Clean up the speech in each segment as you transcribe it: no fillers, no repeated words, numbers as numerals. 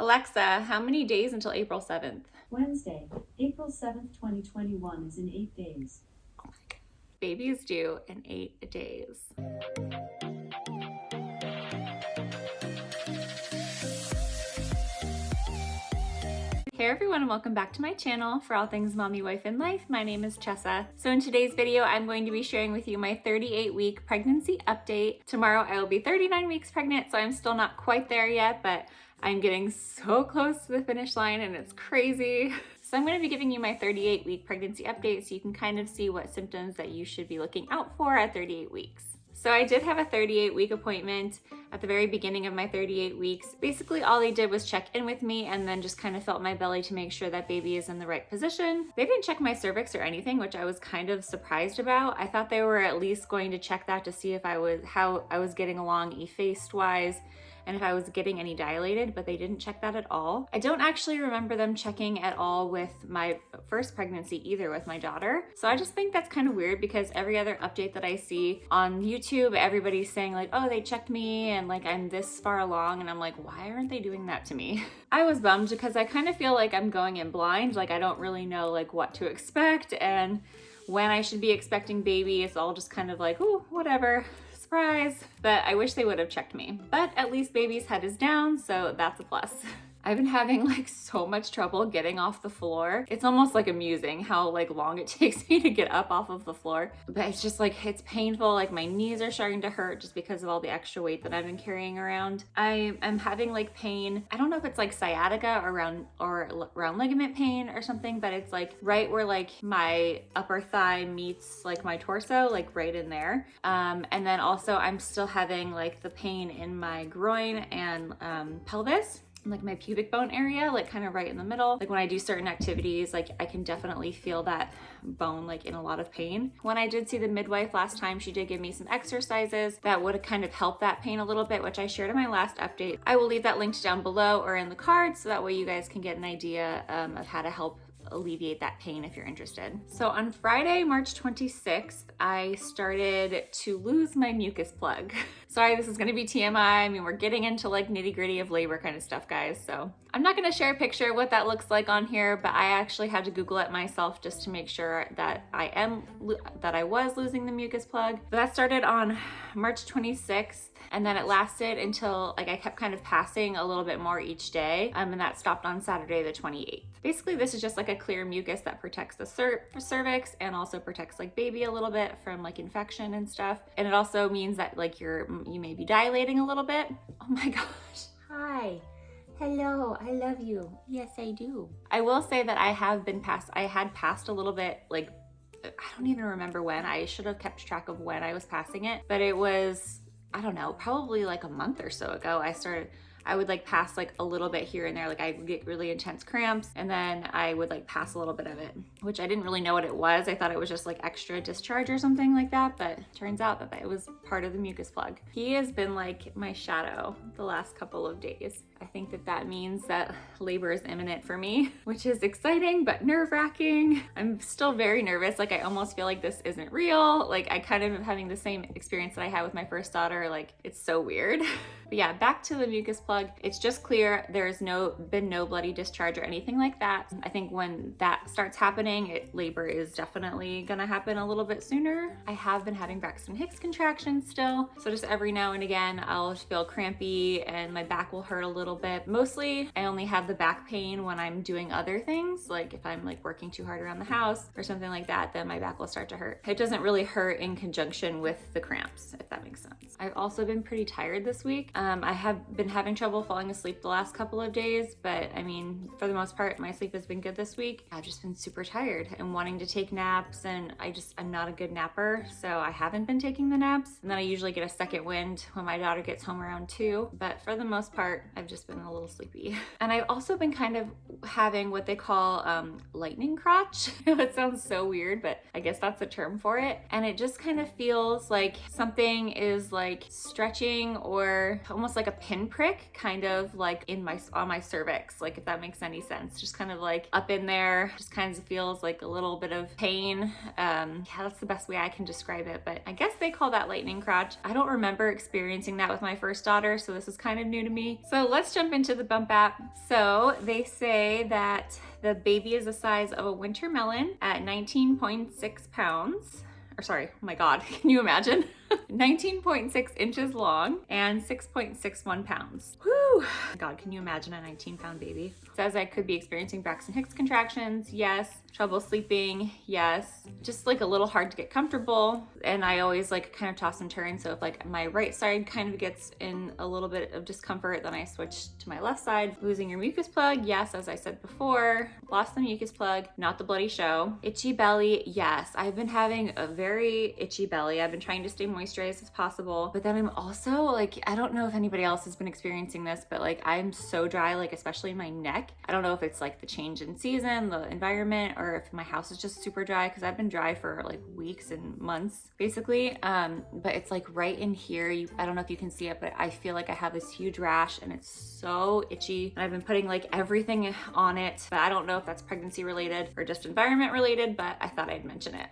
Alexa, how many days until April 7th? Wednesday, April 7th, 2021 is in 8 days. Oh my God. Baby is due in 8 days. Hey everyone, and welcome back to my channel for all things mommy, wife, and life. My name is Chessa. So in today's video, I'm going to be sharing with you my 38-week pregnancy update. Tomorrow I will be 39 weeks pregnant, so I'm still not quite there yet, but I'm getting so close to the finish line and it's crazy. So I'm going to be giving you my 38-week pregnancy update so you can kind of see what symptoms that you should be looking out for at 38 weeks. So I did have a 38-week appointment at the very beginning of my 38 weeks. Basically, all they did was check in with me and then just kind of felt my belly to make sure that baby is in the right position. They didn't check my cervix or anything, which I was kind of surprised about. I thought they were at least going to check that to see if how I was getting along effaced-wise and if I was getting any dilated, but they didn't check that at all. I don't actually remember them checking at all with my first pregnancy either with my daughter. So I just think that's kind of weird because every other update that I see on YouTube, everybody's saying like, oh, they checked me and like I'm this far along, and I'm like, why aren't they doing that to me? I was bummed because I kind of feel like I'm going in blind, like I don't really know like what to expect and when I should be expecting baby. It's all just kind of like, oh, whatever. Surprise. But I wish they would have checked me. But at least baby's head is down, so that's a plus. I've been having like so much trouble getting off the floor. It's almost like amusing how like long it takes me to get up off of the floor. But it's just like, it's painful. Like my knees are starting to hurt just because of all the extra weight that I've been carrying around. I'm having like pain. I don't know if it's like sciatica or around ligament pain or something, but it's like right where like my upper thigh meets like my torso, like right in there. And then also I'm still having like the pain in my groin and pelvis, like my pubic bone area, like kind of right in the middle. Like when I do certain activities, like I can definitely feel that bone like in a lot of pain. When I did see the midwife last time, she did give me some exercises that would kind of help that pain a little bit, which I shared in my last update. I will leave that linked down below or in the cards so that way you guys can get an idea of how to help alleviate that pain if you're interested. So on Friday, March 26th, I started to lose my mucus plug. Sorry, this is gonna be TMI. I mean, we're getting into like nitty gritty of labor kind of stuff, guys. So I'm not gonna share a picture of what that looks like on here, but I actually had to Google it myself just to make sure that I was losing the mucus plug. But that started on March 26th. And then it lasted until like I kept kind of passing a little bit more each day. And that stopped on Saturday the 28th. Basically, this is just like a clear mucus that protects the cervix and also protects like baby a little bit from like infection and stuff. And it also means that like you may be dilating a little bit. Oh my gosh. Hi. Hello, I love you. Yes, I do. I will say that I had passed a little bit, like, I don't even remember when. I should have kept track of when I was passing it, but it was, I don't know, probably like a month or so ago. I would like pass like a little bit here and there. Like I would get really intense cramps and then I would like pass a little bit of it, which I didn't really know what it was. I thought it was just like extra discharge or something like that, but turns out that it was part of the mucus plug. He has been like my shadow the last couple of days. I think that means that labor is imminent for me, which is exciting, but nerve-wracking. I'm still very nervous. Like I almost feel like this isn't real. Like I kind of am having the same experience that I had with my first daughter. Like it's so weird. But yeah, back to the mucus plug. It's just clear. There's been no bloody discharge or anything like that. I think when that starts happening, labor is definitely gonna happen a little bit sooner. I have been having Braxton Hicks contractions still. So just every now and again, I'll feel crampy and my back will hurt a little bit. Mostly, I only have the back pain when I'm doing other things. Like if I'm like working too hard around the house or something like that, then my back will start to hurt. It doesn't really hurt in conjunction with the cramps, if that makes sense. I've also been pretty tired this week. I have been having trouble falling asleep the last couple of days, but I mean, for the most part, my sleep has been good this week. I've just been super tired and wanting to take naps, and I'm not a good napper, so I haven't been taking the naps. And then I usually get a second wind when my daughter gets home around 2, but for the most part, I've just been a little sleepy. And I've also been kind of having what they call lightning crotch. It sounds so weird, but I guess that's a term for it. And it just kind of feels like something is like stretching or almost like a pinprick kind of like on my cervix, like if that makes any sense. Just kind of like up in there, just kind of feels like a little bit of pain. Yeah, that's the best way I can describe it, but I guess they call that lightning crotch. I don't remember experiencing that with my first daughter, so this is kind of new to me. So let's let's jump into the bump app. So they say that the baby is the size of a winter melon at 19.6 pounds. Or sorry, oh my God, can you imagine? 19.6 inches long and 6.61 pounds. Whew. God, can you imagine a 19-pound baby? It says I could be experiencing Braxton Hicks contractions. Yes. Trouble sleeping. Yes. Just like a little hard to get comfortable. And I always like kind of toss and turn. So if like my right side kind of gets in a little bit of discomfort, then I switch to my left side. Losing your mucus plug. Yes, as I said before. Lost the mucus plug, not the bloody show. Itchy belly. Yes, I've been having a very itchy belly. I've been trying to stay moisturized as possible, but then I'm also like, I don't know if anybody else has been experiencing this, but like I'm so dry, like especially in my neck. I don't know if it's like the change in season, the environment, or if my house is just super dry, because I've been dry for like weeks and months basically. But it's like right in here, I don't know if you can see it, but I feel like I have this huge rash and it's so itchy, and I've been putting like everything on it, but I don't know if that's pregnancy related or just environment related, but I thought I'd mention it.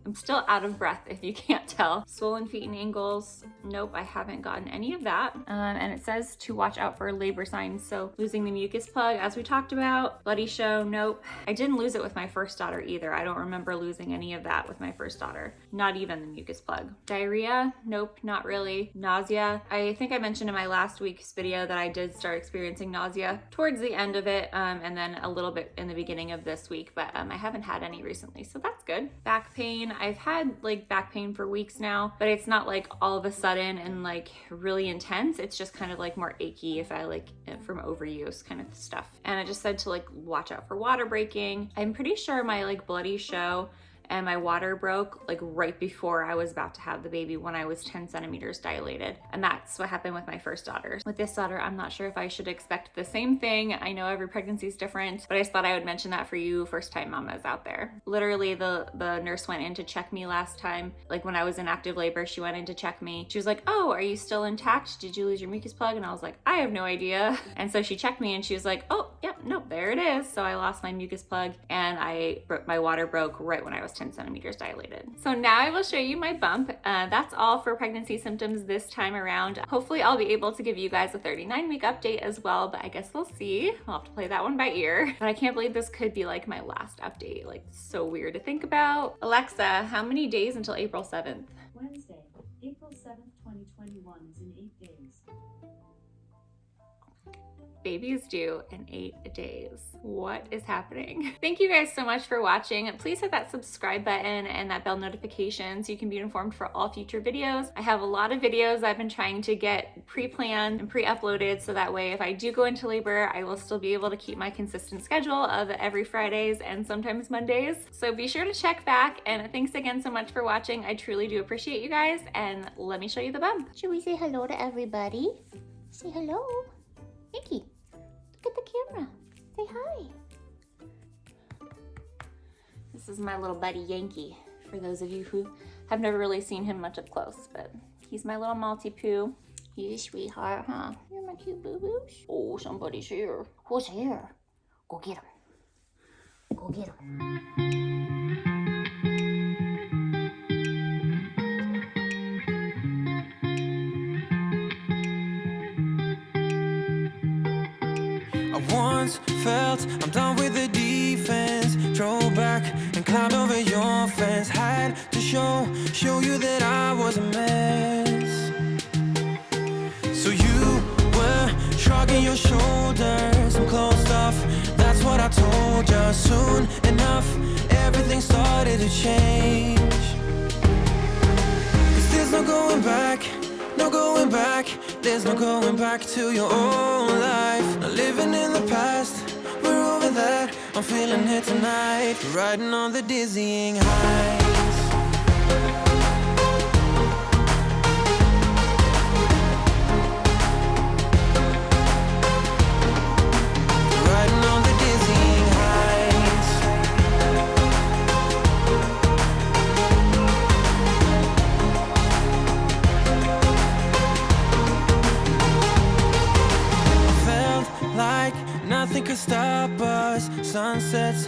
I'm still out of breath if you can't tell. Swollen feet and ankles. Nope, I haven't gotten any of that. And it says to watch out for labor signs. So losing the mucus plug, as we talked about. Bloody show, nope. I didn't lose it with my first daughter either. I don't remember losing any of that with my first daughter. Not even the mucus plug. Diarrhea, nope, not really. Nausea. I think I mentioned in my last week's video that I did start experiencing nausea towards the end of it, and then a little bit in the beginning of this week, but I haven't had any recently, so that's good. Back pain. I've had like back pain for weeks now, but it's not like all of a sudden and like really intense. It's just kind of like more achy if I like from overuse kind of stuff. And I just said to like watch out for water breaking. I'm pretty sure my like bloody show and my water broke like right before I was about to have the baby when I was 10 centimeters dilated. And that's what happened with my first daughter. With this daughter, I'm not sure if I should expect the same thing. I know every pregnancy is different, but I just thought I would mention that for you first time mamas out there. Literally the nurse went in to check me last time. Like when I was in active labor, she went in to check me. She was like, oh, are you still intact? Did you lose your mucus plug? And I was like, I have no idea. And so she checked me and she was like, oh, yep, nope, there it is. So I lost my mucus plug and my water broke right when I was 10 centimeters dilated. So now I will show you my bump. That's all for pregnancy symptoms this time around. Hopefully I'll be able to give you guys a 39-week update as well, but I guess we'll see. I'll have to play that one by ear. But I can't believe this could be like my last update. Like so weird to think about. Alexa, how many days until April 7th? Wednesday, April 7th, 2021 is in 8 days. Baby is due in 8 days. What is happening? Thank you guys so much for watching. Please hit that subscribe button and that bell notification so you can be informed for all future videos. I have a lot of videos I've been trying to get pre-planned and pre-uploaded so that way if I do go into labor, I will still be able to keep my consistent schedule of every Fridays and sometimes Mondays. So be sure to check back, and thanks again so much for watching. I truly do appreciate you guys, and let me show you the bump. Should we say hello to everybody? Say hello. Yankee, look at the camera. Say hi. This is my little buddy Yankee, for those of you who have never really seen him much up close, but he's my little Maltipoo. You sweetheart, huh? You're my cute boo-boos. Oh, somebody's here. Who's here? Go get him. Go get him. Once felt I'm done with the defense. Drove back and climbed over your fence. Had to show you that I was a mess. So you were shrugging your shoulders. I'm closed off, that's what I told you. Soon enough, everything started to change. 'Cause there's no going back, no going back. There's no going back to your old life. Not living in the past, we're over that. I'm feeling it tonight, riding on the dizzying heights. Riding on the dizzying heights. Felt like nothing could stop us. Sunsets